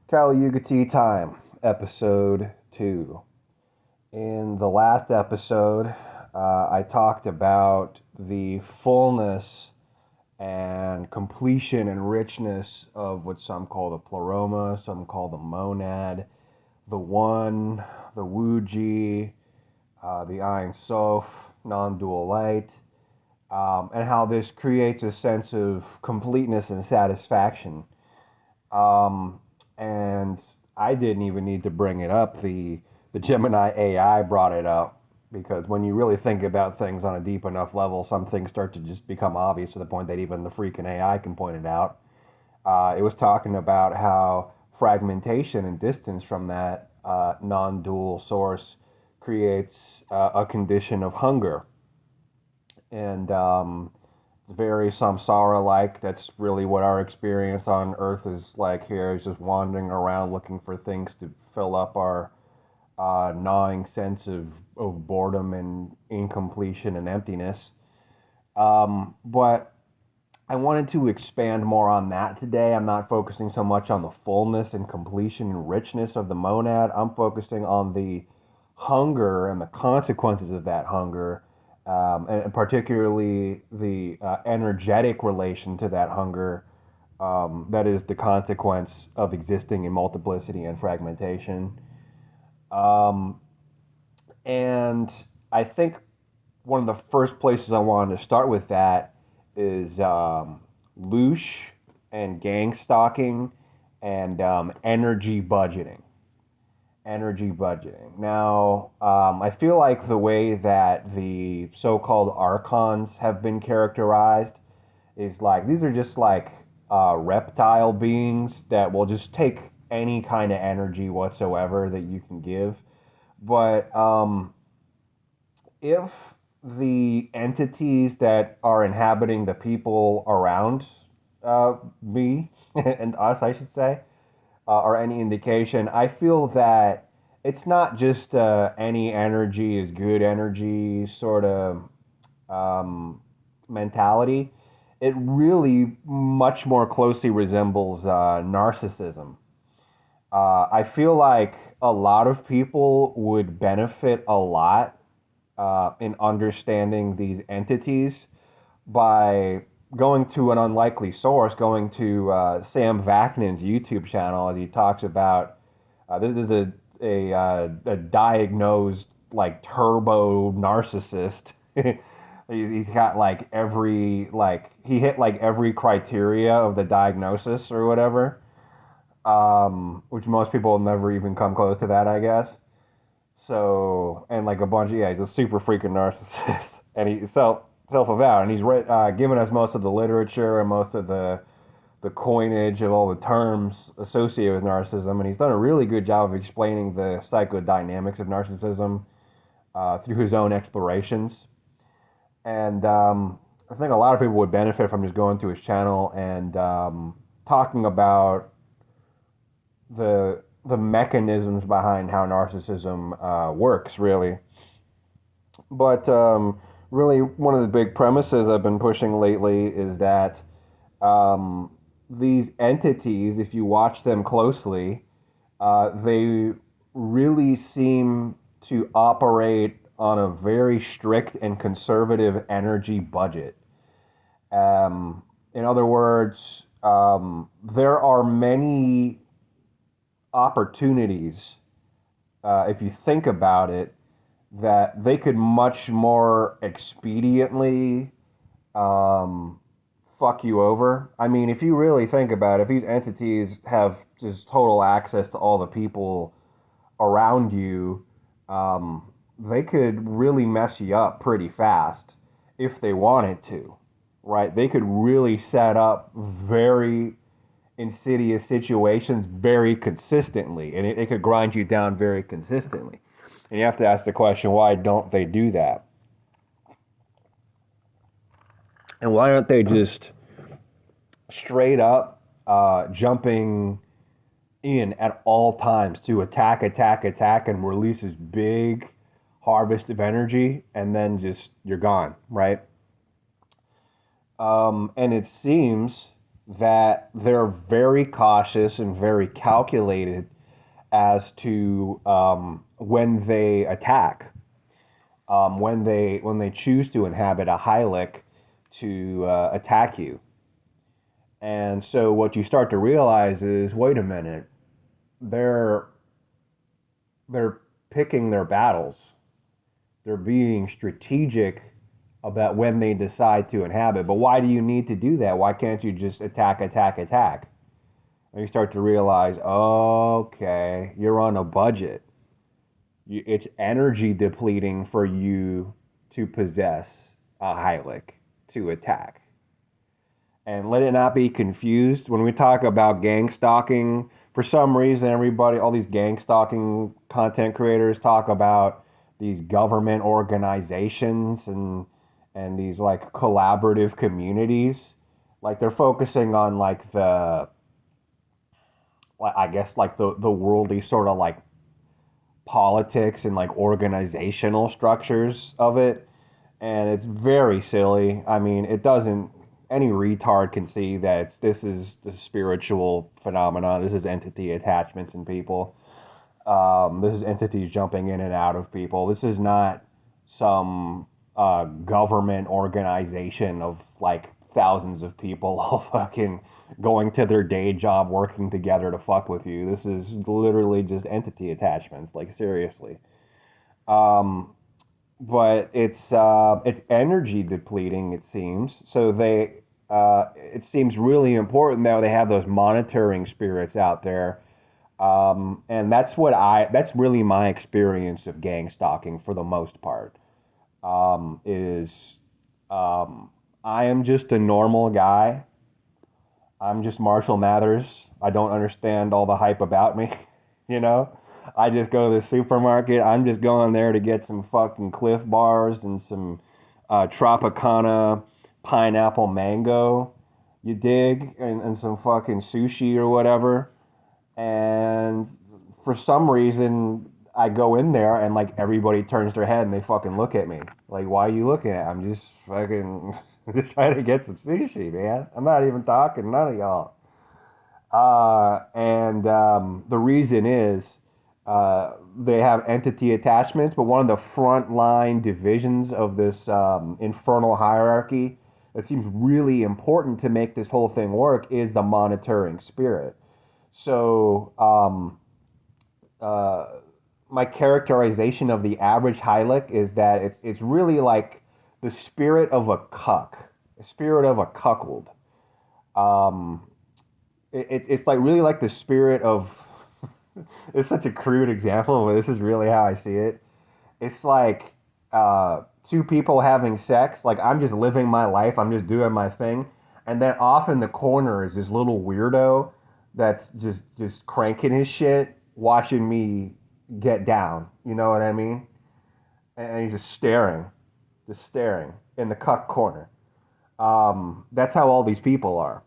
KYTT time, episode 2. In the last episode, I talked about the fullness and completion and richness of what some call the pleroma, some call the monad, the one, the wuji, the Ein Sof, non-dual light, and how this creates a sense of completeness and satisfaction. Um, and I didn't even need to bring it up. The Gemini AI brought it up because when you really think about things on a deep enough level, some things start to just become obvious to the point that even the freaking AI can point it out. It was talking about how fragmentation and distance from that non-dual source creates a condition of hunger, and it's very samsara-like. That's really what our experience on Earth is like here, is just wandering around looking for things to fill up our gnawing sense of boredom and incompletion and emptiness. But I wanted to expand more on that today. I'm not focusing so much on the fullness and completion and richness of the monad. I'm focusing on the hunger and the consequences of that hunger, and particularly the energetic relation to that hunger, that is the consequence of existing in multiplicity and fragmentation. Um, and I think one of the first places I wanted to start with that is Loosh and Gangstalking and energy budgeting. Energy budgeting. Now, I feel like the way that the so-called archons have been characterized is like these are just like reptile beings that will just take any kind of energy whatsoever that you can give. But if the entities that are inhabiting the people around me and us, I should say, or any indication, I feel that it's not just any energy is good energy sort of mentality. It really much more closely resembles narcissism. I feel like a lot of people would benefit a lot in understanding these entities by going to an unlikely source, going to Sam Vaknin's YouTube channel, as he talks about. This is a diagnosed like turbo narcissist. He's got like he hit like every criteria of the diagnosis or whatever, which most people will never even come close to that, I guess. So, and like a bunch of, yeah, he's a super freaking narcissist. And he's self-avowed, and he's given us most of the literature and most of the coinage of all the terms associated with narcissism, and he's done a really good job of explaining the psychodynamics of narcissism through his own explorations. And I think a lot of people would benefit from just going to his channel and talking about the mechanisms behind how narcissism works, really. But really, one of the big premises I've been pushing lately is that these entities, if you watch them closely, they really seem to operate on a very strict and conservative energy budget. In other words, there are many opportunities, if you think about it, that they could much more expediently um, fuck you over. I mean, if you really think about it, if these entities have just total access to all the people around you, they could really mess you up pretty fast if they wanted to, right? They could really set up very insidious situations very consistently, and it could grind you down very consistently. And you have to ask the question, why don't they do that? And why aren't they just straight up jumping in at all times to attack, attack, attack, and release this big harvest of energy, and then just you're gone, right? And it seems that they're very cautious and very calculated as to when they attack, when they choose to inhabit a Hylic to attack you. And so what you start to realize is, wait a minute, they're they're picking their battles. They're being strategic about when they decide to inhabit. But why do you need to do that? Why can't you just attack, attack, attack? And you start to realize, okay, you're on a budget. It's energy depleting for you to possess a Hylic to attack. And let it not be confused. When we talk about gang stalking, for some reason, everybody, all these gang stalking content creators talk about these government organizations and these like collaborative communities. Like they're focusing on like I guess like the worldly sort of like politics and like organizational structures of it. And it's very silly. I mean, it doesn't, any retard can see that this is the spiritual phenomenon. This is entity attachments in people. This is entities jumping in and out of people. This is not some government organization of like thousands of people all fucking going to their day job, working together to fuck with you. This is literally just entity attachments, like seriously. But it's energy depleting, it seems. So it seems really important that they have those monitoring spirits out there. And that's really my experience of gang stalking for the most part. Is I am just a normal guy. I'm just Marshall Mathers. I don't understand all the hype about me, you know? I just go to the supermarket. I'm just going there to get some fucking Cliff Bars and some Tropicana pineapple mango, you dig? And some fucking sushi or whatever. And for some reason, I go in there and like everybody turns their head and they fucking look at me. Like, why are you looking at me? I'm just fucking just trying to get some sushi, man. I'm not even talking, none of y'all. And the reason is they have entity attachments, but one of the front line divisions of this infernal hierarchy that seems really important to make this whole thing work is the monitoring spirit. So my characterization of the average Hylic is that it's really like the spirit of a cuck, the spirit of a cuckold. It's like really like the spirit of. It's such a crude example, but this is really how I see it. It's like two people having sex. Like I'm just living my life. I'm just doing my thing, and then off in the corner is this little weirdo that's just cranking his shit, watching me get down. You know what I mean? And he's just staring in the cuck corner. That's how all these people are.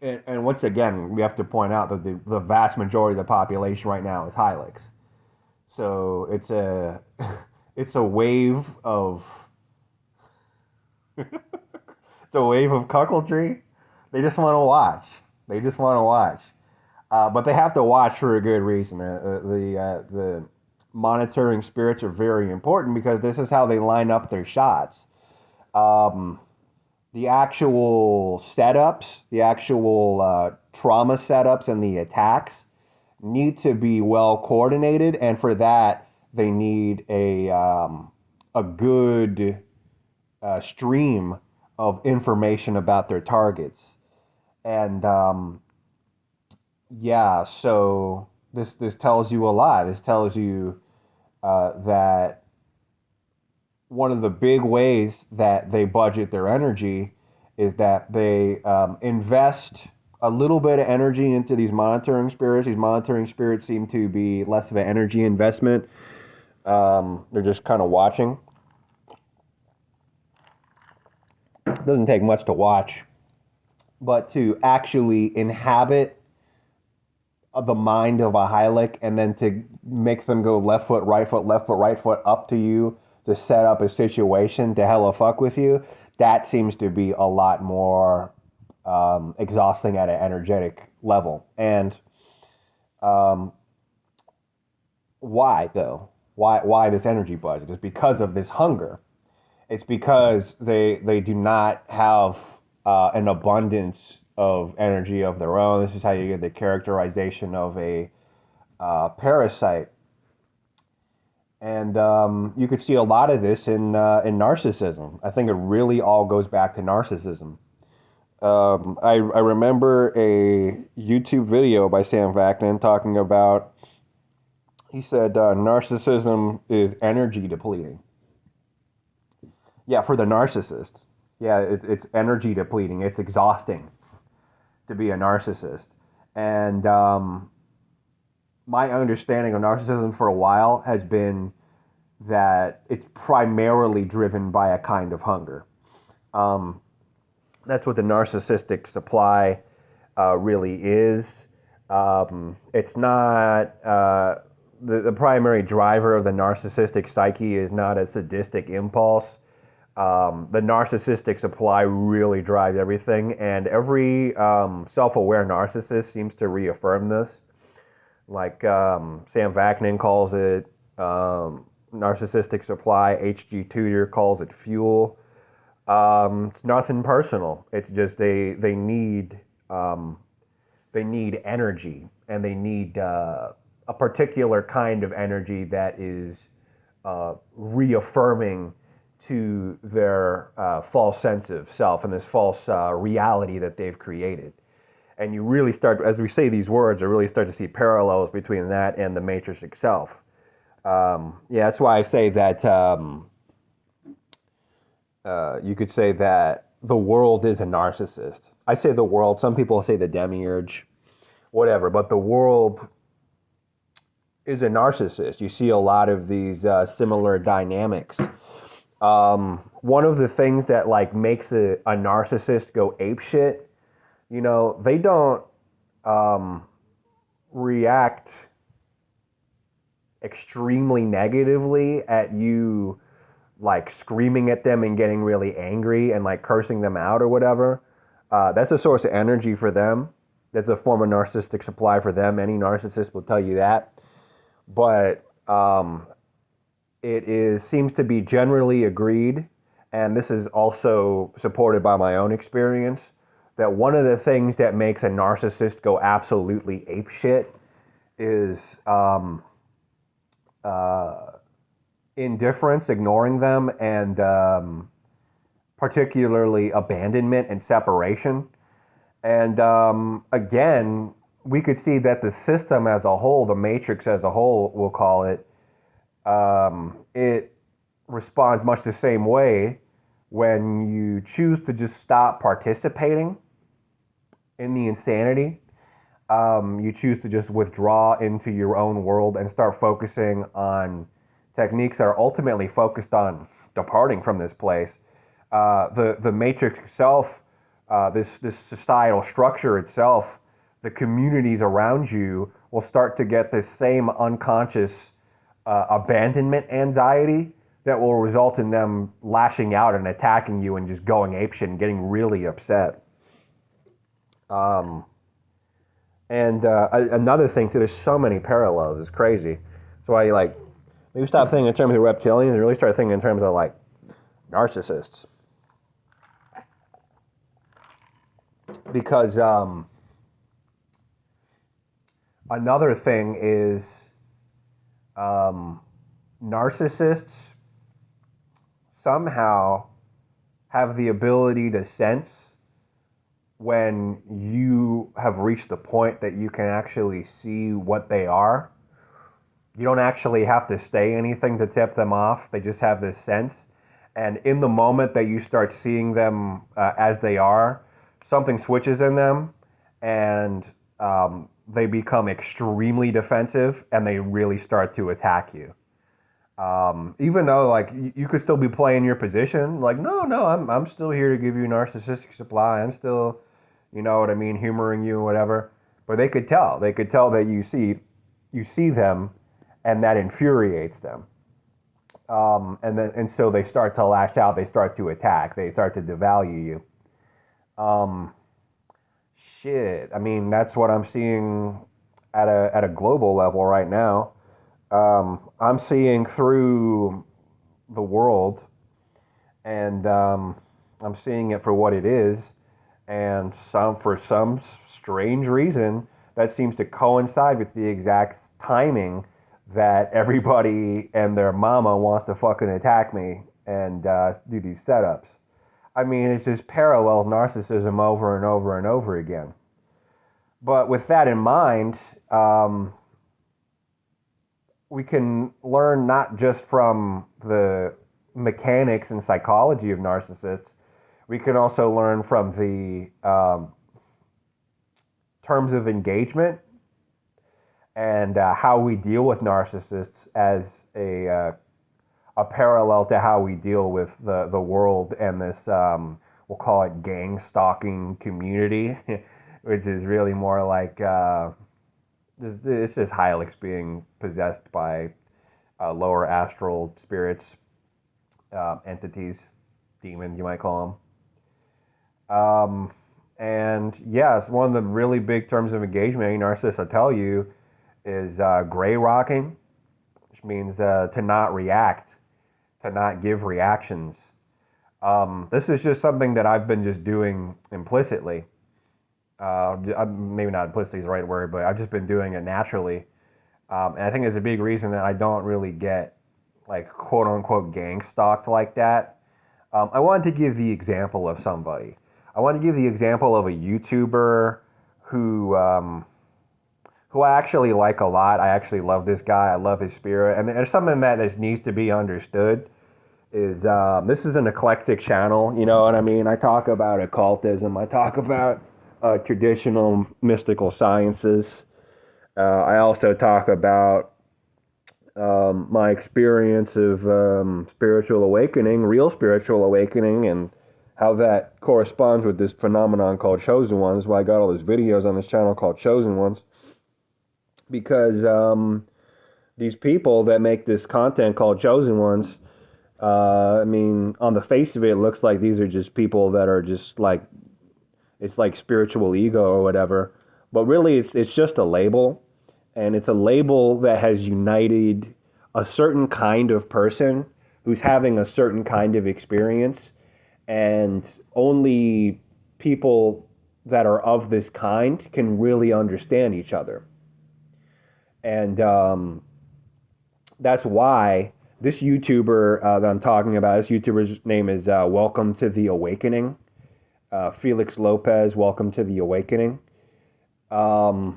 And once again, we have to point out that the vast majority of the population right now is Hylics. So it's a wave of it's a wave of cuckoldry. They just want to watch. They just want to watch. But they have to watch for a good reason. The monitoring spirits are very important because this is how they line up their shots. The actual setups, the actual trauma setups and the attacks need to be well coordinated, and for that they need a good stream of information about their targets. And yeah, so this tells you a lot. This tells you that one of the big ways that they budget their energy is that they invest a little bit of energy into these monitoring spirits. These monitoring spirits seem to be less of an energy investment. They're just kind of watching. It doesn't take much to watch, but to actually inhabit the mind of a Hylic and then to make them go left foot, right foot up to you to set up a situation to hella fuck with you, that seems to be a lot more exhausting at an energetic level. And um, why though? Why this energy budget? It's because of this hunger. It's because they do not have an abundance of energy of their own. This is how you get the characterization of a parasite. And you could see a lot of this in narcissism. I think it really all goes back to narcissism. I remember a YouTube video by Sam Vaknin talking about, he said, narcissism is energy depleting. Yeah, for the narcissist. Yeah, it's energy depleting. It's exhausting to be a narcissist. And my understanding of narcissism for a while has been that it's primarily driven by a kind of hunger. Um, that's what the narcissistic supply really is. It's not the primary driver of the narcissistic psyche is not a sadistic impulse. The narcissistic supply really drives everything, and every self-aware narcissist seems to reaffirm this. Like Sam Vaknin calls it narcissistic supply. H.G. Tudor calls it fuel. It's nothing personal. It's just they need energy, and they need a particular kind of energy that is reaffirming to their false sense of self and this false reality that they've created. And you really start, as we say these words, I really start to see parallels between that and the matrix itself. Yeah, that's why I say that you could say that the world is a narcissist. I say the world, some people say the demiurge, whatever, but the world is a narcissist. You see a lot of these similar dynamics. One of the things that like makes a narcissist go apeshit, you know, they don't react extremely negatively at you, like screaming at them and getting really angry and like cursing them out or whatever. That's a source of energy for them. That's a form of narcissistic supply for them. Any narcissist will tell you that. But seems to be generally agreed, and this is also supported by my own experience, that one of the things that makes a narcissist go absolutely apeshit is indifference, ignoring them, and particularly abandonment and separation. And again, we could see that the system as a whole, the matrix as a whole, we'll call it, it responds much the same way when you choose to just stop participating in the insanity. You choose to just withdraw into your own world and start focusing on techniques that are ultimately focused on departing from this place. The matrix itself, this societal structure itself, the communities around you will start to get this same unconscious abandonment anxiety that will result in them lashing out and attacking you and just going apeshit and getting really upset. Another thing too, there's so many parallels. It's crazy. So I like maybe stop thinking in terms of reptilians and really start thinking in terms of like narcissists, because another thing is narcissists somehow have the ability to sense when you have reached the point that you can actually see what they are. You don't actually have to say anything to tip them off. They just have this sense. And in the moment that you start seeing them as they are, something switches in them, and they become extremely defensive, and they really start to attack you. Even though like you could still be playing your position, like no, I'm still here to give you narcissistic supply. I'm still, you know what I mean, humoring you or whatever. But they could tell that you see them, and that infuriates them. And so they start to lash out. They start to attack. They start to devalue you. shit. I mean, that's what I'm seeing at a global level right now. I'm seeing through the world, and I'm seeing it for what it is. And for some strange reason, that seems to coincide with the exact timing that everybody and their mama wants to fucking attack me and do these setups. I mean, it's just parallel narcissism over and over and over again. But with that in mind, we can learn not just from the mechanics and psychology of narcissists, we can also learn from the terms of engagement and how we deal with narcissists as a parallel to how we deal with the world and this, we'll call it gang stalking community, which is really more like it's just Hylics being possessed by lower astral spirits, entities, demons, you might call them. And yes, one of the really big terms of engagement any narcissist will tell you is gray rocking, which means to not react, to not give reactions. This is just something that I've been just doing implicitly. Maybe not implicitly is the right word, but I've just been doing it naturally. And I think it's a big reason that I don't really get like quote unquote gang stalked like that. I wanted to give the example of somebody. I want to give the example of a YouTuber who I actually like a lot. I actually love this guy. I love his spirit. And there's something that just needs to be understood is this is an eclectic channel. You know what I mean? I talk about occultism. I talk about traditional mystical sciences. I also talk about my experience of spiritual awakening, real spiritual awakening, and how that corresponds with this phenomenon called Chosen Ones. Why I got all these videos on this channel called Chosen Ones. Because these people that make this content called Chosen Ones, I mean, on the face of it, it looks like these are just people that are just like, it's like spiritual ego or whatever. But really, it's just a label. And it's a label that has united a certain kind of person who's having a certain kind of experience. And only people that are of this kind can really understand each other. And that's why this YouTuber that I'm talking about, this YouTuber's name is Welcome to the Awakening. Felix Lopez, Welcome to the Awakening. And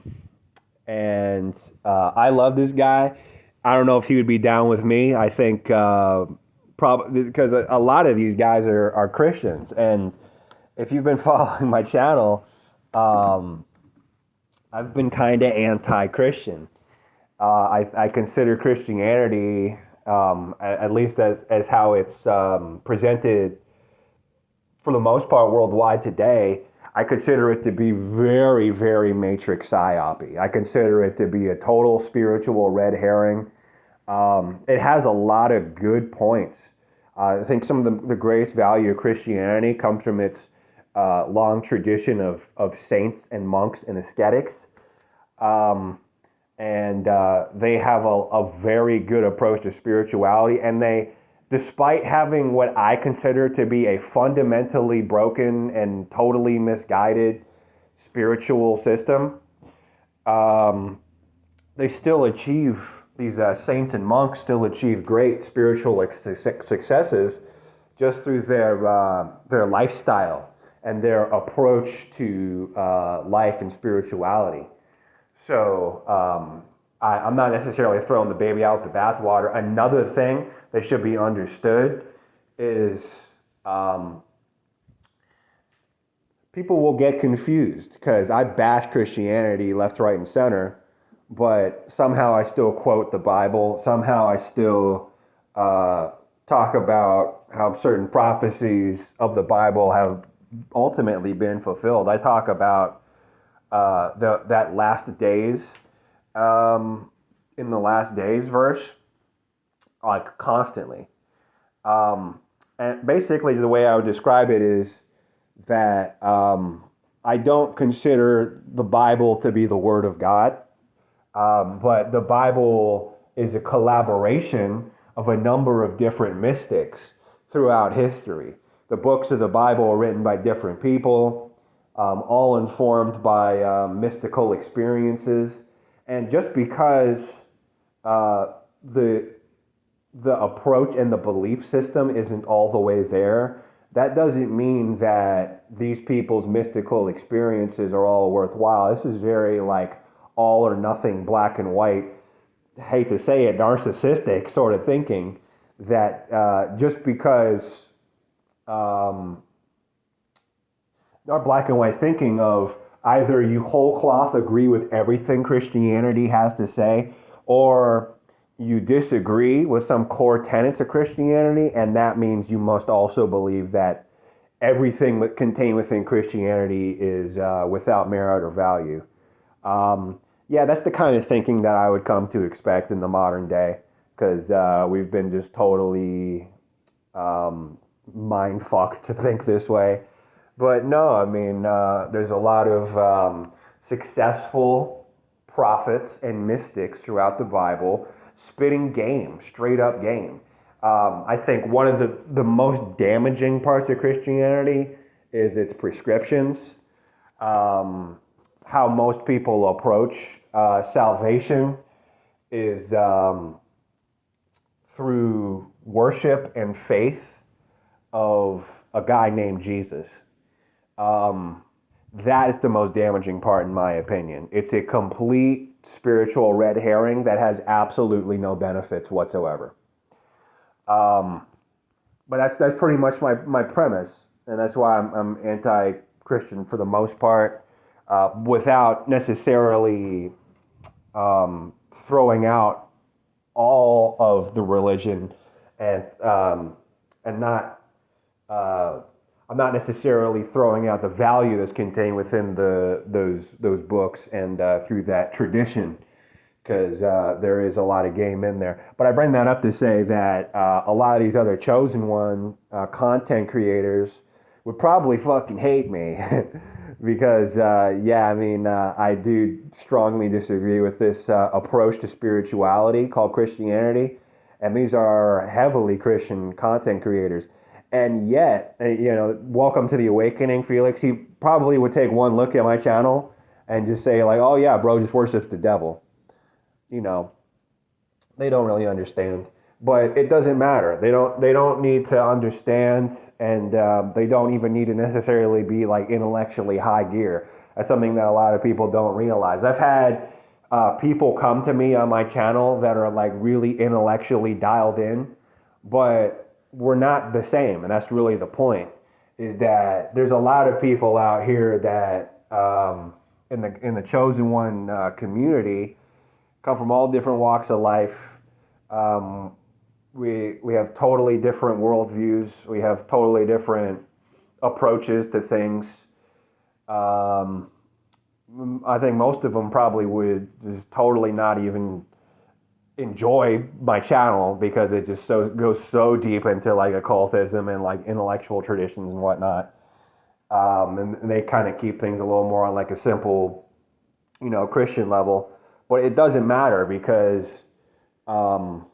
I love this guy. I don't know if he would be down with me. I think probably because a lot of these guys are Christians. And if you've been following my channel, I've been kind of anti-Christian. I consider Christianity, at least as how it's presented for the most part worldwide today, I consider it to be very, very matrix psyopy. I consider it to be a total spiritual red herring. It has a lot of good points. I think some of the greatest value of Christianity comes from its long tradition of saints and monks and ascetics. And they have a very good approach to spirituality, and they, despite having what I consider to be a fundamentally broken and totally misguided spiritual system, they still achieve, these saints and monks still achieve great spiritual successes just through their lifestyle and their approach to life and spirituality. So I'm not necessarily throwing the baby out with the bathwater. Another thing that should be understood is people will get confused because I bash Christianity left, right, and center, but somehow I still quote the Bible. Somehow I still talk about how certain prophecies of the Bible have ultimately been fulfilled. I talk about that last days, in the last days verse, like constantly. And basically the way I would describe it is that I don't consider the Bible to be the Word of God, but the Bible is a collaboration of a number of different mystics throughout history. The books of the Bible are written by different people, all informed by mystical experiences. And just because uh, the the approach and the belief system isn't all the way there, that doesn't mean that these people's mystical experiences are all worthwhile. This is very like all or nothing, black and white. Hate to say it, narcissistic sort of thinking that just because um, our black and white thinking of either you whole cloth agree with everything Christianity has to say, or you disagree with some core tenets of Christianity, and that means you must also believe that everything contained within Christianity is without merit or value. Yeah, that's the kind of thinking that I would come to expect in the modern day, because we've been just totally mind fucked to think this way. But no, I mean, there's a lot of successful prophets and mystics throughout the Bible spitting game, straight up game. I think one of the most damaging parts of Christianity is its prescriptions, how most people approach salvation is through worship and faith of a guy named Jesus. Um, that is the most damaging part, in my opinion. It's a complete spiritual red herring that has absolutely no benefits whatsoever. Um, but that's pretty much my premise, and that's why I'm anti-Christian for the most part, without necessarily throwing out all of the religion and not I'm not necessarily throwing out the value that's contained within those books and through that tradition, because there is a lot of game in there. But I bring that up to say that a lot of these other chosen one content creators would probably fucking hate me because yeah, I mean I do strongly disagree with this approach to spirituality called Christianity, and these are heavily Christian content creators. And yet, welcome to the awakening, Felix. He probably would take one look at my channel and just say like, "Oh yeah, bro, just worships the devil." You know, they don't really understand, but it doesn't matter. They don't need to understand, and they don't even need to necessarily be like intellectually high gear. That's something that a lot of people don't realize. I've had people come to me on my channel that are like really intellectually dialed in, but we're not the same, and that's really the point. Is that there's a lot of people out here that in the chosen one community come from all different walks of life. Um, we have totally different worldviews. We have totally different approaches to things. Um, I think most of them probably would just totally not even enjoy my channel because it just goes so deep into like occultism and like intellectual traditions and whatnot. And they kind of keep things a little more on like a simple, Christian level. But it doesn't matter because um,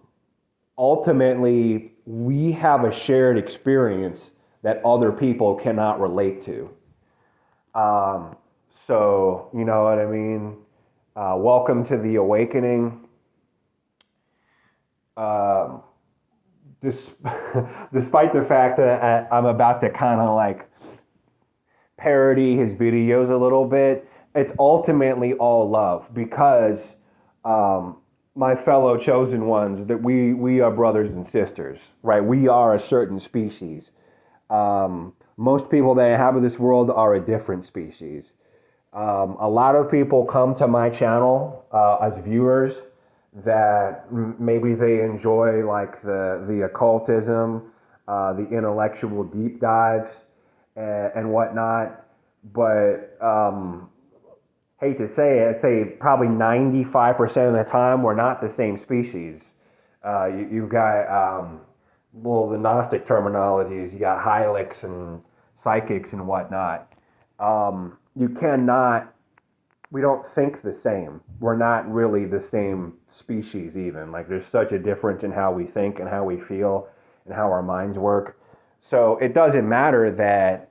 ultimately we have a shared experience that other people cannot relate to. Um, so, you know what I mean? Welcome to the awakening. Um, dis- Despite the fact that I'm about to kind of like parody his videos a little bit, it's ultimately all love because um, my fellow chosen ones, that we are brothers and sisters, right? We are a certain species. Most people that inhabit this world are a different species. A lot of people come to my channel as viewers that maybe they enjoy like the occultism, the intellectual deep dives, and whatnot. But hate to say it, I'd say probably 95% of the time we're not the same species. You've got the Gnostic terminologies. You got Hylics and psychics and whatnot. you cannot, we don't think the same. We're not really the same species even. Like there's such a difference in how we think and how we feel and how our minds work. So it doesn't matter that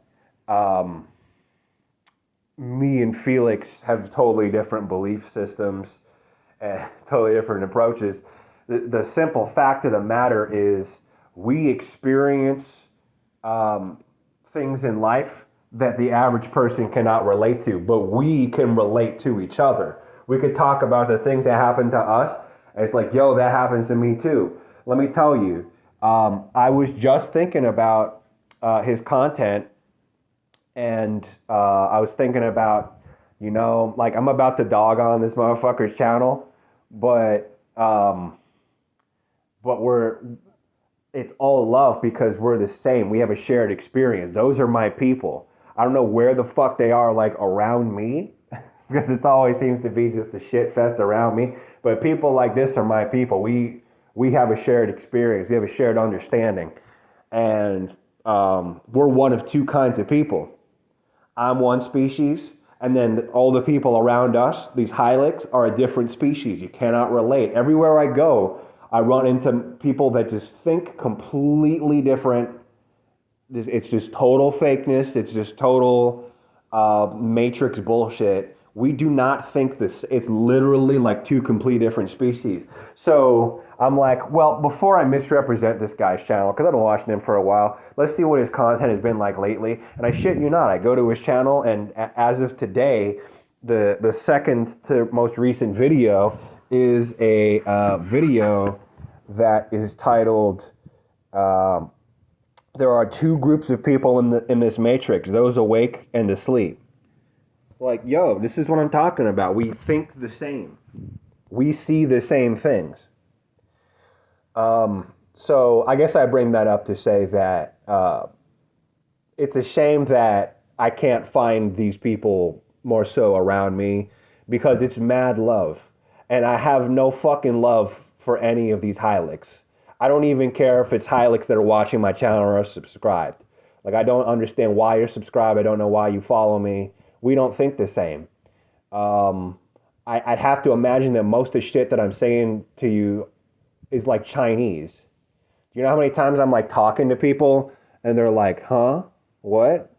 um, me and Felix have totally different belief systems and totally different approaches. The simple fact of the matter is we experience um, things in life that the average person cannot relate to, but we can relate to each other. We could talk about the things that happen to us, and it's like, yo, that happens to me too. Let me tell you, I was just thinking about his content, and I was thinking about, like I'm about to dog on this motherfucker's channel, but we're it's all love because we're the same. We have a shared experience. Those are my people. I don't know where the fuck they are like around me because it always seems to be just a shit fest around me. But people like this are my people. We have a shared experience. We have a shared understanding, and we're one of two kinds of people. I'm one species, and then all the people around us, these hylics, are a different species. You cannot relate. Everywhere I go, I run into people that just think completely different. It's just total fakeness. It's just total matrix bullshit. We do not think this. It's literally like two completely different species. So I'm like, well, before I misrepresent this guy's channel, because I've been watching him for a while, let's see what his content has been like lately. And I shit you not, I go to his channel, and as of today, the second to most recent video is a video that is titled "There are two groups of people in this matrix: those awake and asleep." Like, yo, this is what I'm talking about. We think the same. We see the same things. So I guess I bring that up to say that it's a shame that I can't find these people more so around me because it's mad love. And I have no fucking love for any of these hylics. I don't even care if it's hylics that are watching my channel or are subscribed. Like, I don't understand why you're subscribed. I don't know why you follow me. We don't think the same. I'd have to imagine that most of the shit that I'm saying to you is like Chinese. Do you know how many times I'm like talking to people and they're like, huh? What?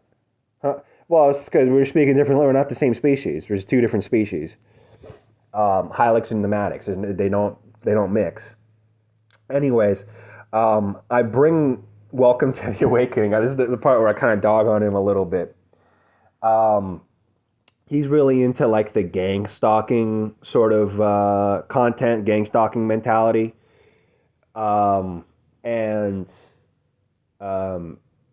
Huh? Well, it's because we're speaking different. We're not the same species. There's two different species. Hylics and pneumatics. They don't mix. Anyways, I bring Welcome to the Awakening. This is the part where I kind of dog on him a little bit. He's really into like the gang stalking sort of content, gang stalking mentality. And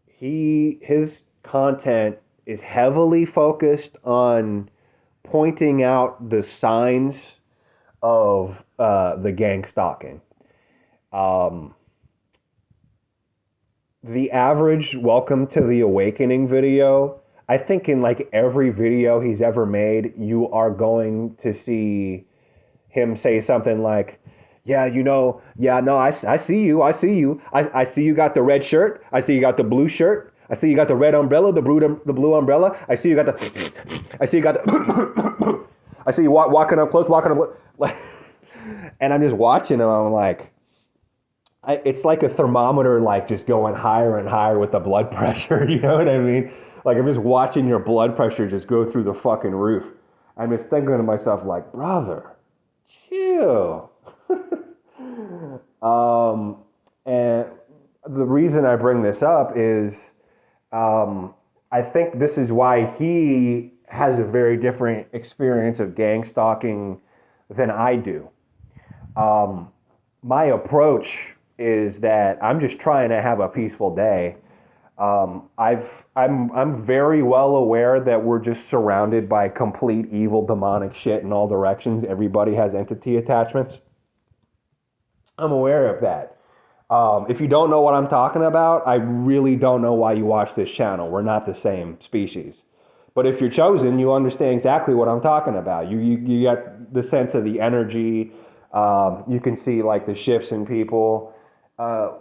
his content is heavily focused on pointing out the signs of the gang stalking. The average Welcome to the Awakening video, I think in like every video he's ever made, you are going to see him say something like, yeah, no, I see you. I see you got the red shirt. I see you got the blue shirt. I see you got the red umbrella, the blue umbrella. I see you got the, I see you walking up close, like, and I'm just watching him. I'm like, it's like a thermometer, like just going higher and higher with the blood pressure. You know what I mean? Like I'm just watching your blood pressure just go through the fucking roof. I'm just thinking to myself, like, brother, chill. And the reason I bring this up is I think this is why he has a very different experience of gang stalking than I do. My approach is that I'm just trying to have a peaceful day. I'm very well aware that we're just surrounded by complete evil demonic shit in all directions. Everybody has entity attachments. I'm aware of that. If you don't know what I'm talking about, I really don't know why you watch this channel. We're not the same species. But if you're chosen, you understand exactly what I'm talking about. You get the sense of the energy. You can see like the shifts in people.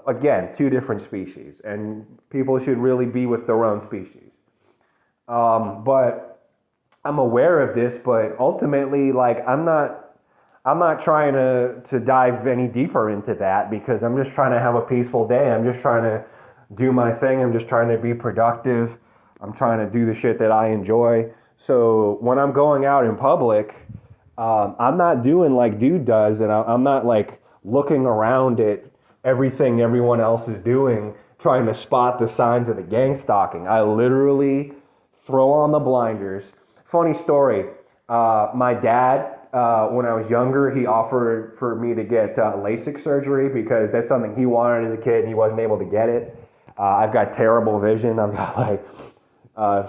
Again, two different species, and people should really be with their own species. But I'm aware of this, but ultimately, like, I'm not trying to dive any deeper into that because I'm just trying to have a peaceful day. I'm just trying to do my thing. I'm just trying to be productive. I'm trying to do the shit that I enjoy. So when I'm going out in public, I'm not doing like dude does, and I'm not like looking around at everything everyone else is doing, trying to spot the signs of the gang stalking. I literally throw on the blinders. Funny story. My dad, when I was younger, he offered for me to get LASIK surgery because that's something he wanted as a kid and he wasn't able to get it. I've got terrible vision. I've got like,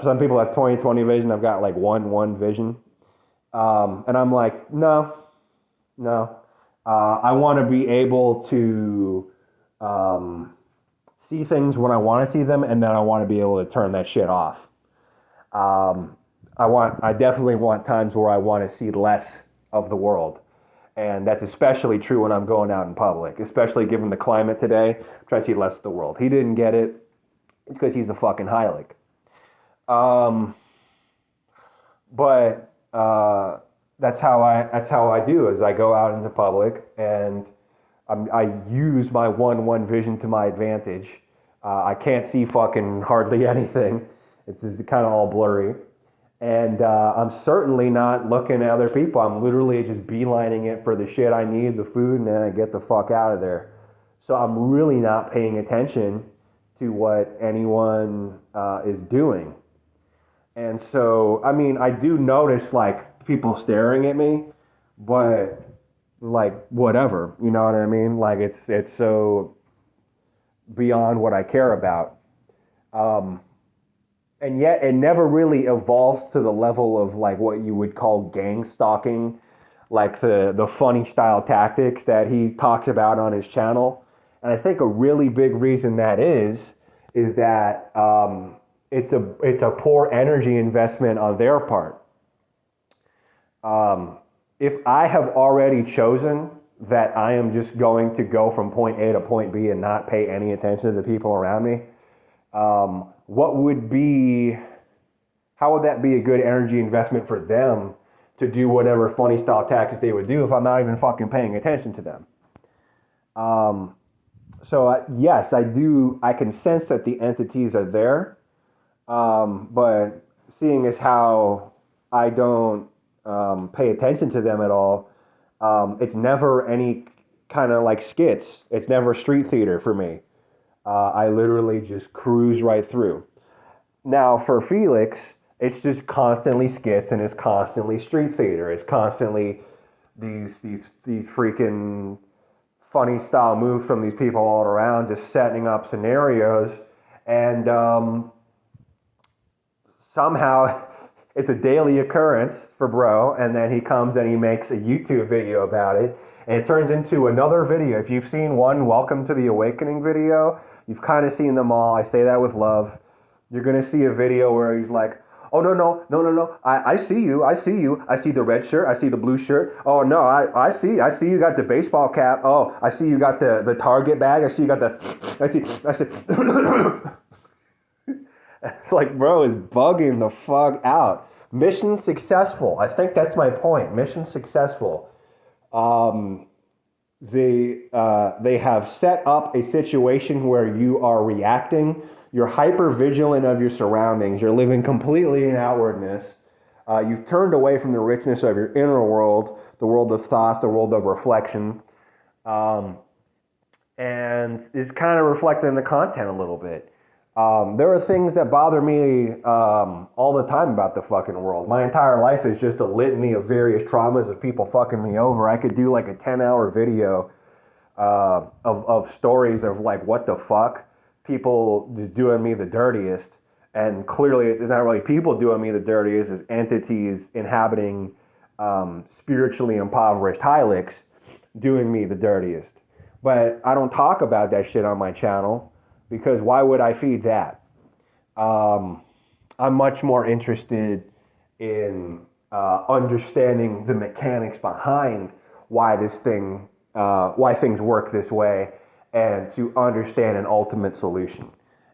some people have 20/20 vision. I've got like 1/1 vision. And I'm like, no, no. I want to be able to um, see things when I want to see them, and then I want to be able to turn that shit off. Um, I definitely want times where I want to see less of the world. And that's especially true when I'm going out in public, especially given the climate today. I'm trying to see less of the world. He didn't get it. It's because he's a fucking Heilig. Um, but that's how I do is I go out into public and I use my 1/1 vision to my advantage. I can't see fucking hardly anything. It's just kind of all blurry. And I'm certainly not looking at other people. I'm literally just beelining it for the shit I need, the food, and then I get the fuck out of there. So I'm really not paying attention to what anyone is doing. And so, I mean, I do notice like people staring at me, but like whatever, you know what I mean? Like it's so beyond what I care about. Um, and yet it never really evolves to the level of like what you would call gang stalking, like the funny style tactics that he talks about on his channel. And I think a really big reason that is that it's a poor energy investment on their part. If I have already chosen that I am just going to go from point A to point B and not pay any attention to the people around me, what would be, how would that be a good energy investment for them to do whatever funny style tactics they would do if I'm not even fucking paying attention to them? Yes, I do. I can sense that the entities are there, but seeing as how I don't pay attention to them at all, it's never any kind of like skits. It's never street theater for me. I literally just cruise right through. Now for Felix, it's just constantly skits and it's constantly street theater. It's constantly these freaking funny style moves from these people all around, just setting up scenarios, and somehow it's a daily occurrence for bro, and then he comes and he makes a YouTube video about it, and it turns into another video. If you've seen one Welcome to the Awakening video, you've kind of seen them all. I say that with love. You're gonna see a video where he's like, oh no. I see you. I see you. I see the red shirt. I see the blue shirt. Oh no, I see you got the baseball cap. Oh, I see you got the Target bag. I see you got the I see It's like, bro, is bugging the fuck out. Mission successful. I think that's my point. Mission successful. Um, they have set up a situation where you are reacting. You're hyper vigilant of your surroundings. You're living completely in outwardness. You've turned away from the richness of your inner world, the world of thoughts, the world of reflection. Um, and it's kind of reflected in the content a little bit. There are things that bother me all the time about the fucking world. My entire life is just a litany of various traumas of people fucking me over. I could do like a 10-hour video of stories of like what the fuck, people just doing me the dirtiest. And clearly it's not really people doing me the dirtiest, it's entities inhabiting spiritually impoverished Hylics doing me the dirtiest. But I don't talk about that shit on my channel because why would I feed that? I'm much more interested in understanding the mechanics behind why things work this way, and to understand an ultimate solution.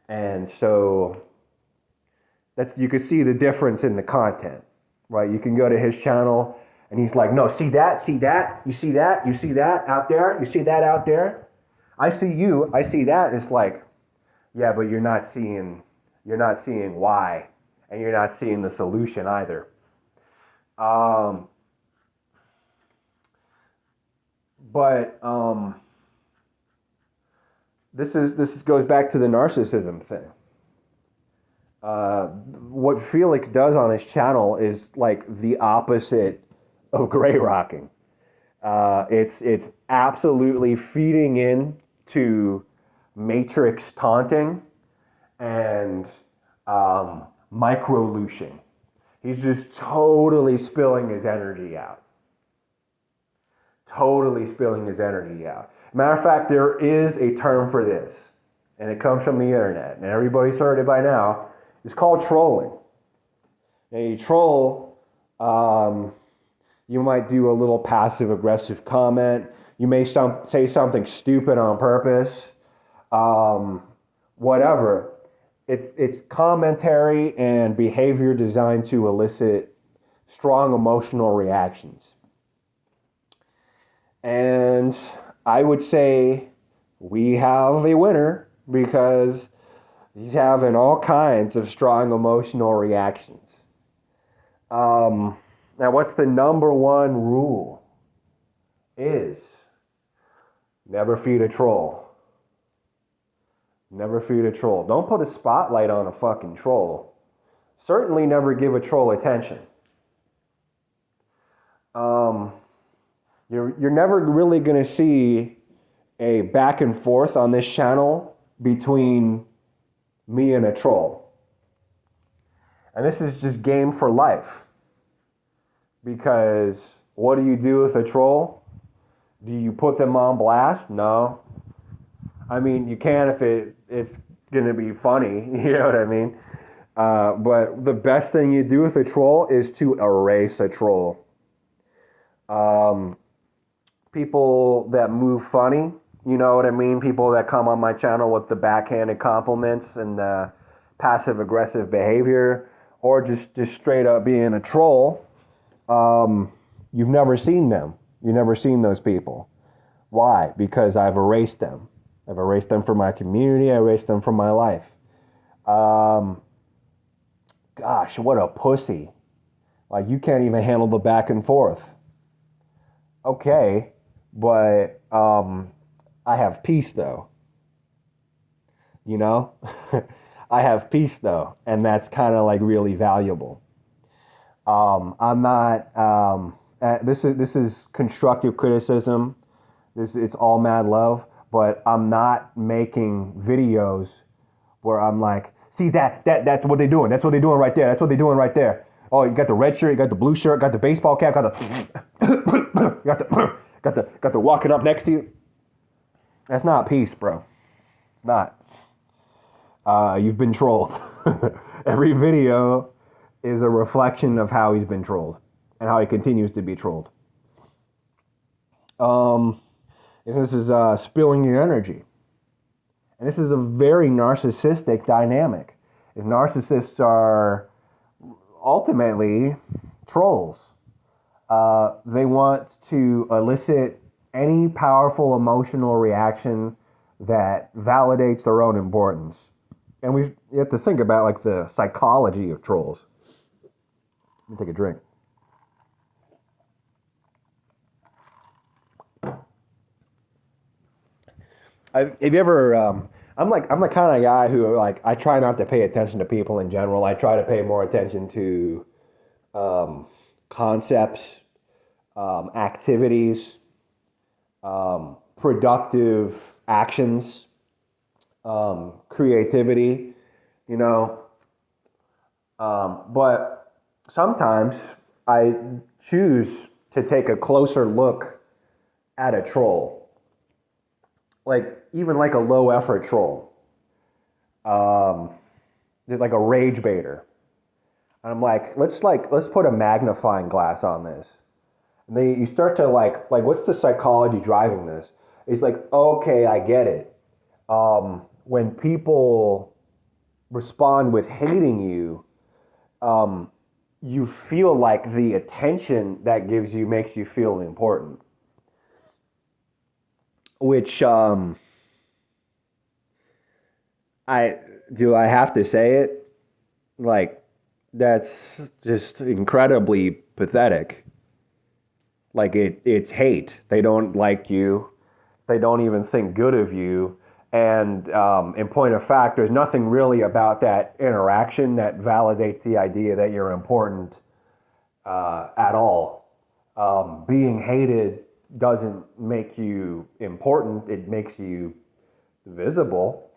And so you could see the difference in the content. right? You can go to his channel and he's like, no, see that, you see that out there, you see that out there. I see you, I see that. It's like, yeah, but you're not seeing why, and you're not seeing the solution either. Um, but this goes back to the narcissism thing. What Felix does on his channel is like the opposite of gray rocking. It's absolutely feeding in to matrix taunting and micro looshing. He's just totally spilling his energy out. Totally spilling his energy out. Matter of fact, there is a term for this, and it comes from the internet, and everybody's heard it by now. It's called trolling. Now, you troll, you might do a little passive aggressive comment. You may say something stupid on purpose. Whatever. It's commentary and behavior designed to elicit strong emotional reactions. And I would say we have a winner because he's having all kinds of strong emotional reactions. Now, what's the number one rule? Is never feed a troll. Never feed a troll. Don't put a spotlight on a fucking troll. Certainly never give a troll attention. You're never really going to see a back and forth on this channel between me and a troll. And this is just game for life. Because what do you do with a troll? Do you put them on blast? No. I mean, you can if it's going to be funny, you know what I mean? But the best thing you do with a troll is to erase a troll. People that move funny, you know what I mean? People that come on my channel with the backhanded compliments and passive aggressive behavior, or just straight up being a troll. You've never seen them. You've never seen those people. Why? Because I've erased them. I've erased them from my community. I erased them from my life. Gosh, what a pussy. Like, you can't even handle the back and forth. Okay, but I have peace, though. You know? I have peace, though. And that's kind of like really valuable. I'm not, this is constructive criticism. It's all mad love, but I'm not making videos where I'm like, see that's what they're doing. That's what they're doing right there. That's what they're doing right there. Oh, you got the red shirt, you got the blue shirt, got the baseball cap, got the walking up next to you. That's not peace, bro. It's not. You've been trolled. Every video is a reflection of how he's been trolled and how he continues to be trolled. This is spilling your energy. And this is a very narcissistic dynamic. As narcissists are ultimately trolls. They want to elicit any powerful emotional reaction that validates their own importance. And you have to think about like the psychology of trolls. Let me take a drink. Have you ever? I'm the kind of guy who like I try not to pay attention to people in general. I try to pay more attention to concepts, activities, productive actions, creativity. You know, but sometimes I choose to take a closer look at a troll. Like, even like a low effort troll. Like a rage baiter. And I'm like, let's put a magnifying glass on this. And then you start to like what's the psychology driving this? It's like, okay, I get it. When people respond with hating you, you feel like the attention that gives you makes you feel important, which I I have to say it, like, that's just incredibly pathetic. Like, it's hate. They don't like you. They don't even think good of you. And in point of fact, there's nothing really about that interaction that validates the idea that you're important at all. Being hated doesn't make you important. It makes you visible.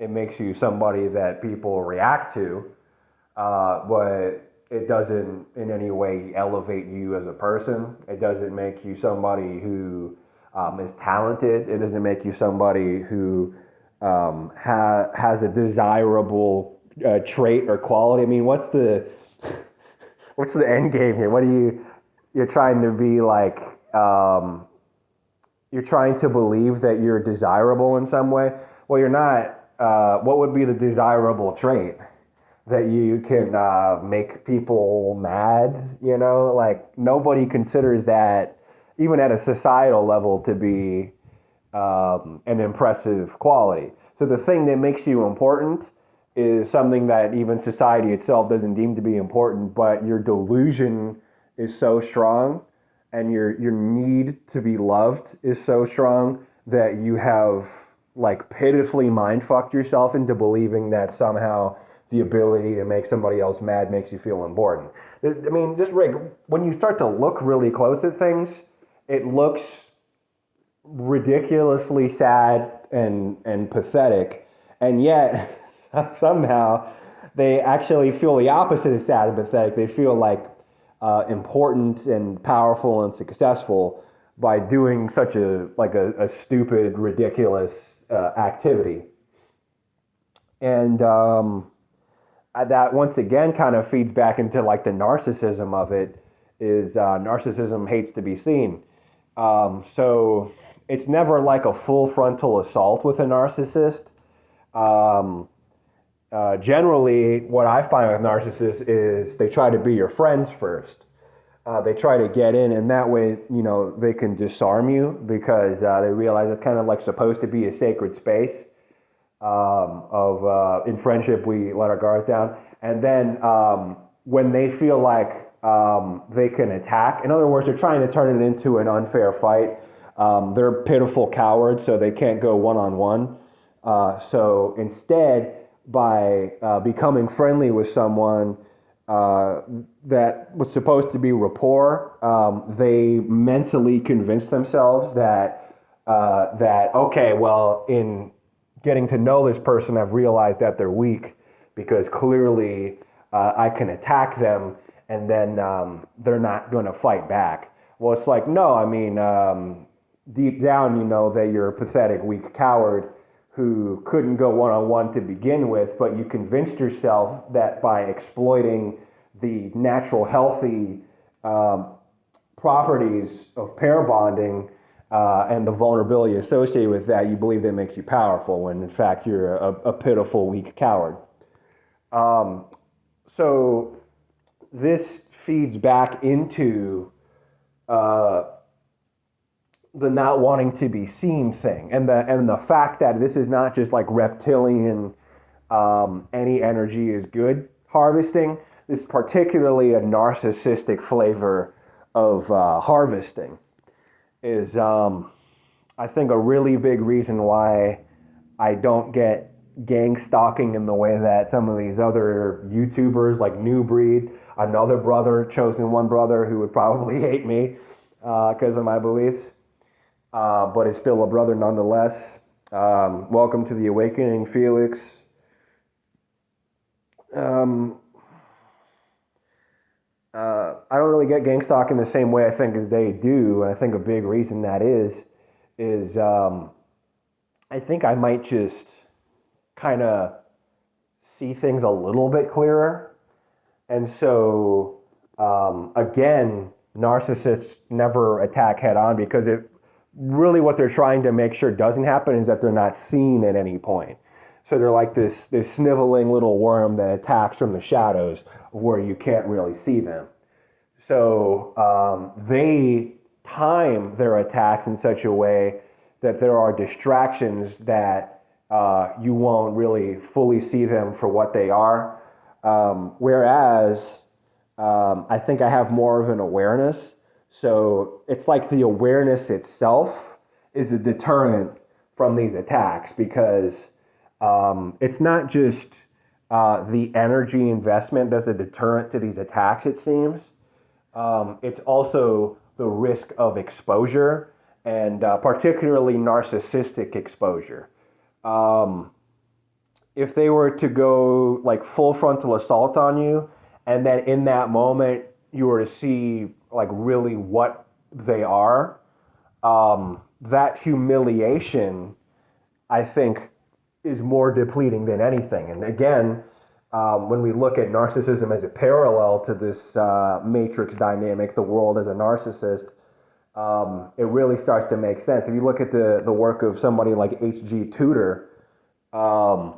It makes you somebody that people react to. But it doesn't in any way elevate you as a person. It doesn't make you somebody who is talented. It doesn't make you somebody who has a desirable trait or quality. I mean, what's the end game here? You're trying to be like, you're trying to believe that you're desirable in some way? Well, you're not. What would be the desirable trait? That you can make people mad, like, nobody considers that, even at a societal level, to be an impressive quality. So the thing that makes you important is something that even society itself doesn't deem to be important, but your delusion is so strong and your need to be loved is so strong that you have, like, pitifully mind fucked yourself into believing that somehow the ability to make somebody else mad makes you feel important. I mean, just Rick, when you start to look really close at things, it looks ridiculously sad and pathetic, and yet somehow they actually feel the opposite of sad and pathetic. They feel like important and powerful and successful by doing such a stupid, ridiculous activity. And that once again kind of feeds back into, like, the narcissism of it. Is narcissism hates to be seen. So it's never like a full frontal assault with a narcissist. Generally, what I find with narcissists is they try to be your friends first. They try to get in, and that way, they can disarm you because they realize it's kind of like supposed to be a sacred space. In friendship, we let our guards down, and then when they feel like they can attack, in other words, they're trying to turn it into an unfair fight. They're pitiful cowards, so they can't go one-on-one. So instead, by becoming friendly with someone that was supposed to be rapport, they mentally convince themselves that okay, well, in getting to know this person, I've realized that they're weak because clearly I can attack them and then they're not going to fight back. Well, it's like, no, I mean, deep down, you know that you're a pathetic, weak coward who couldn't go one-on-one to begin with, but you convinced yourself that by exploiting the natural, healthy properties of pair bonding and the vulnerability associated with that, you believe that makes you powerful, when in fact you're a pitiful, weak coward. So this feeds back into the not wanting to be seen thing, and the fact that this is not just like reptilian, any energy is good harvesting. This is particularly a narcissistic flavor of harvesting. Is I think a really big reason why I don't get Gangstalking in the way that some of these other YouTubers like New Breed, another brother, Chosen One brother, who would probably hate me because of my beliefs, but is still a brother nonetheless. Welcome to the awakening, Felix. I don't really get Gangstalking the same way I think as they do, and I think a big reason that is I think I might just kind of see things a little bit clearer. And so, again, narcissists never attack head on because what they're trying to make sure doesn't happen is that they're not seen at any point. So they're like this sniveling little worm that attacks from the shadows where you can't really see them. So they time their attacks in such a way that there are distractions that you won't really fully see them for what they are. Whereas I think I have more of an awareness. So it's like the awareness itself is a deterrent from these attacks because it's not just the energy investment that's a deterrent to these attacks, it seems. It's also the risk of exposure and particularly narcissistic exposure. Um, if they were to go like full frontal assault on you, and then in that moment you were to see like really what they are, that humiliation, I think, is more depleting than anything. And again, when we look at narcissism as a parallel to this matrix dynamic, the world as a narcissist, it really starts to make sense. If you look at the work of somebody like H.G. Tudor, um,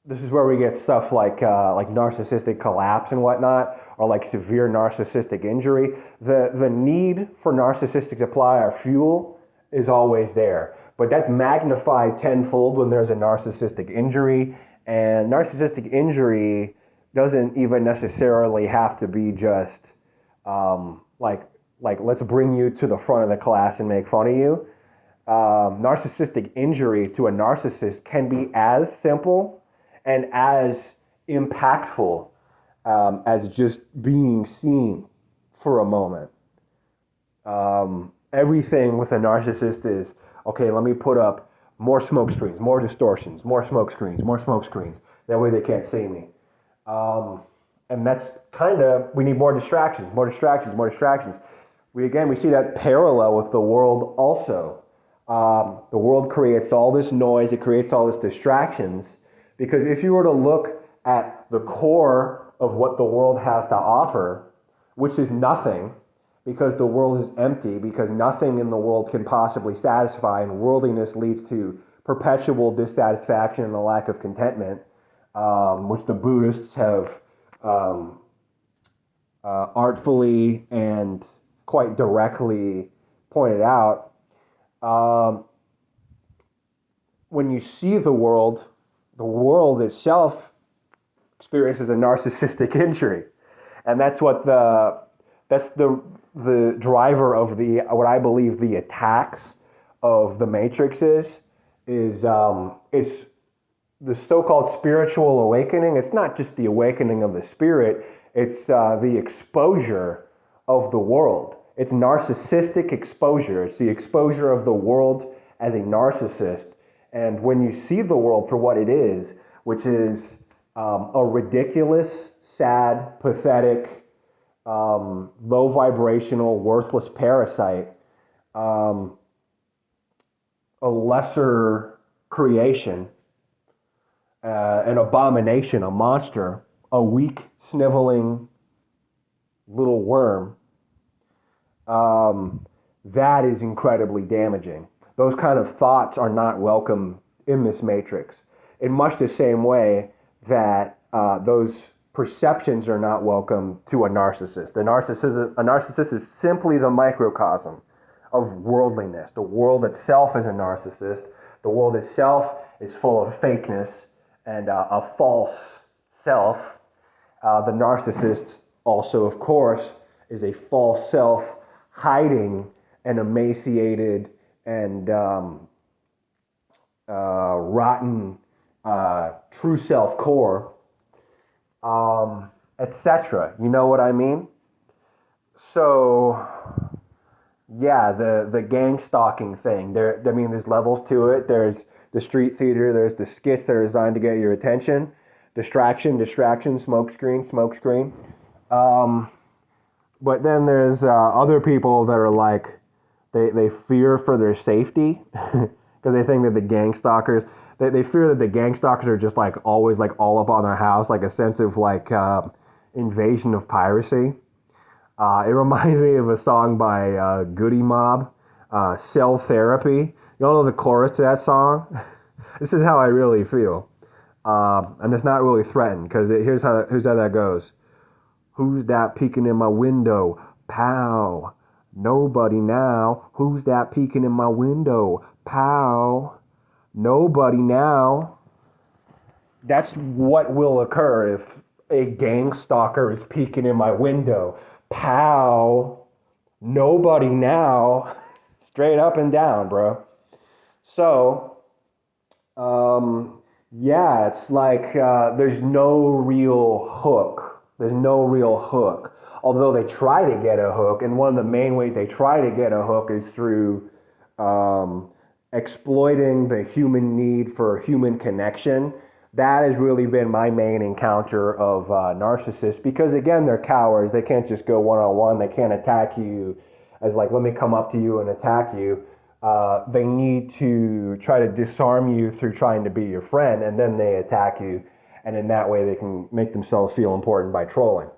this is where we get stuff like narcissistic collapse and whatnot, or like severe narcissistic injury. The need for narcissistic supply or fuel is always there, but that's magnified tenfold when there's a narcissistic injury. And narcissistic injury doesn't even necessarily have to be just like let's bring you to the front of the class and make fun of you. Narcissistic injury to a narcissist can be as simple and as impactful as just being seen for a moment. Everything with a narcissist is, okay, let me put up more smoke screens, more distortions, more smoke screens, more smoke screens. That way they can't see me. And that's kind of, we need more distractions, more distractions, more distractions. We see that parallel with the world also. The world creates all this noise, it creates all this distractions, because if you were to look at the core of what the world has to offer, which is nothing, because the world is empty, because nothing in the world can possibly satisfy, and worldliness leads to perpetual dissatisfaction and a lack of contentment, which the Buddhists have artfully and quite directly pointed out. When you see the world itself experiences a narcissistic injury, and that's what the driver of the what I believe the attacks of the Matrix is it's the so-called spiritual awakening. It's not just the awakening of the spirit; it's the exposure of the world. It's narcissistic exposure. It's the exposure of the world as a narcissist. And when you see the world for what it is, which is a ridiculous, sad, pathetic, low vibrational, worthless parasite, a lesser creation, an abomination, a monster, a weak, sniveling little worm, that is incredibly damaging. Those kind of thoughts are not welcome in this matrix, in much the same way that those perceptions are not welcome to a narcissist. A narcissist is simply the microcosm of worldliness. The world itself is a narcissist. The world itself is full of fakeness and a false self. The narcissist also, of course, is a false self hiding an emaciated and rotten true self core, etc. You know what I mean? So, yeah, the gang stalking thing. There's levels to it. There's the street theater. There's the skits that are designed to get your attention. Distraction, smoke screen. But then there's other people that are like, they fear for their safety because they think that the gang stalkers, they fear that the gang stalkers are just like always like all up on their house, like a sense of like invasion of piracy. It reminds me of a song by Goody Mob, Cell Therapy. You all know the chorus to that song? This is how I really feel. And it's not really threatened, because here's how that goes. Who's that peeking in my window? Pow. Nobody now. Who's that peeking in my window? Pow. Nobody now. That's what will occur if a gang stalker is peeking in my window. Pow. Nobody now. Straight up and down, bro. So, yeah, it's like there's no real hook. There's no real hook. Although they try to get a hook, and one of the main ways they try to get a hook is through exploiting the human need for human connection. That has really been my main encounter of narcissists, because again, they're cowards. They can't just go one-on-one. They can't attack you as like, let me come up to you and attack you. They need to try to disarm you through trying to be your friend, and then they attack you. And in that way, they can make themselves feel important by trolling.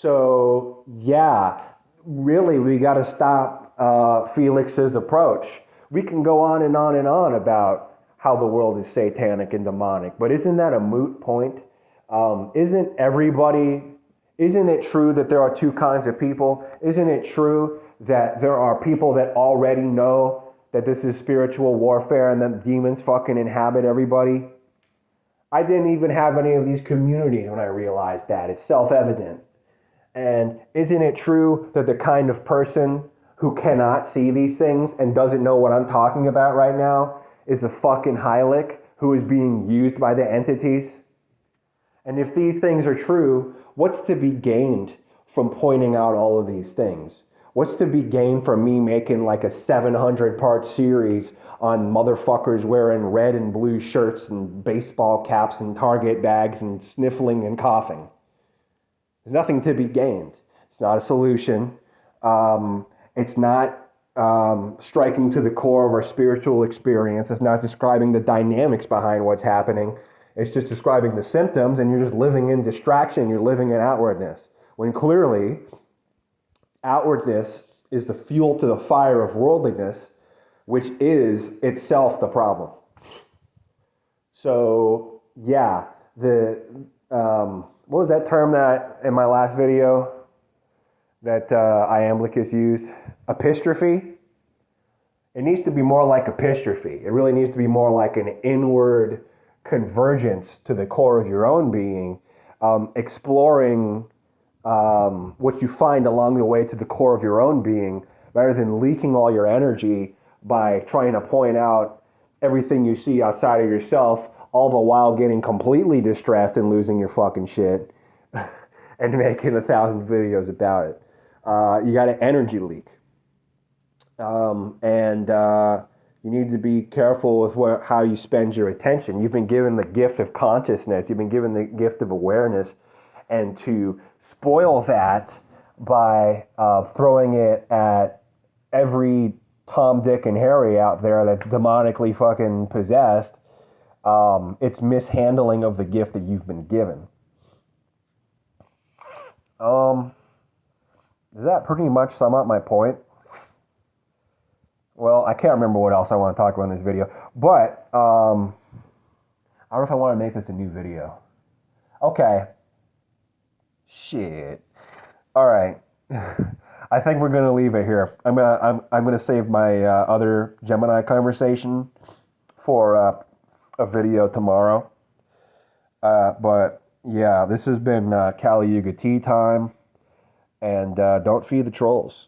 So, yeah, really, we got to stop Felix's approach. We can go on and on and on about how the world is satanic and demonic, but isn't that a moot point? Isn't it true that there are two kinds of people? Isn't it true that there are people that already know that this is spiritual warfare and that demons fucking inhabit everybody? I didn't even have any of these communities when I realized that. It's self-evident. And isn't it true that the kind of person who cannot see these things and doesn't know what I'm talking about right now is a fucking Heilig who is being used by the entities? And if these things are true, what's to be gained from pointing out all of these things? What's to be gained from me making like a 700-part series on motherfuckers wearing red and blue shirts and baseball caps and Target bags and sniffling and coughing? There's nothing to be gained. It's not a solution. It's not striking to the core of our spiritual experience. It's not describing the dynamics behind what's happening. It's just describing the symptoms, and you're just living in distraction. You're living in outwardness. When clearly, outwardness is the fuel to the fire of worldliness, which is itself the problem. So, yeah, what was that term that in my last video that Iamblichus used? Epistrophe? It needs to be more like epistrophe. It really needs to be more like an inward convergence to the core of your own being, exploring what you find along the way to the core of your own being, rather than leaking all your energy by trying to point out everything you see outside of yourself, all the while getting completely distressed and losing your fucking shit and making 1,000 videos about it. You got an energy leak. You need to be careful with how you spend your attention. You've been given the gift of consciousness. You've been given the gift of awareness. And to spoil that by throwing it at every Tom, Dick, and Harry out there that's demonically fucking possessed, it's mishandling of the gift that you've been given. Does that pretty much sum up my point? Well, I can't remember what else I want to talk about in this video, but I don't know if I want to make this a new video. Okay. Shit. All right. I think we're gonna leave it here. I'm gonna save my other Gemini conversation for a video tomorrow. But yeah, this has been Kali Yuga tea time, and don't feed the trolls.